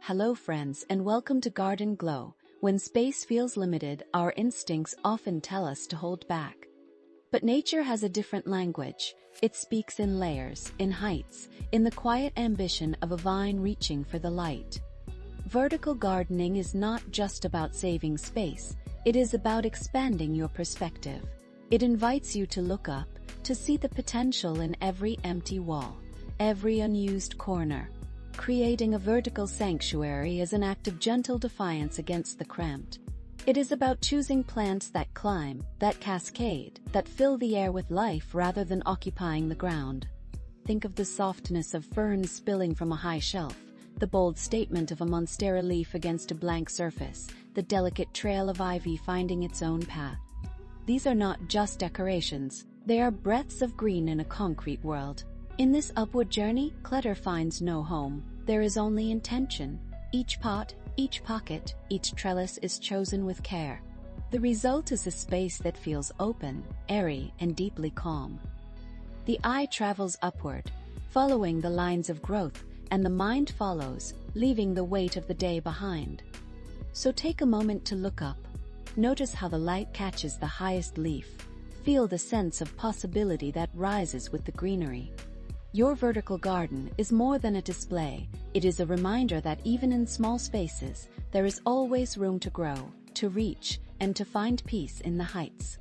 Hello friends and welcome to Garden Glow. When space feels limited, our instincts often tell us to hold back. But nature has a different language. It speaks in layers, in heights, in the quiet ambition of a vine reaching for the light. Vertical gardening is not just about saving space, it is about expanding your perspective. It invites you to look up, to see the potential in every empty wall, every unused corner. Creating a vertical sanctuary is an act of gentle defiance against the cramped. It is about choosing plants that climb, that cascade, that fill the air with life rather than occupying the ground. Think of the softness of ferns spilling from a high shelf, the bold statement of a monstera leaf against a blank surface, the delicate trail of ivy finding its own path. These are not just decorations, they are breaths of green in a concrete world. In this upward journey, clutter finds no home. There is only intention. Each pot, each pocket, each trellis is chosen with care. The result is a space that feels open, airy, and deeply calm. The eye travels upward, following the lines of growth, and the mind follows, leaving the weight of the day behind. So take a moment to look up. Notice how the light catches the highest leaf. Feel the sense of possibility that rises with the greenery. Your vertical garden is more than a display. It is a reminder that even in small spaces, there is always room to grow, to reach, and to find peace in the heights.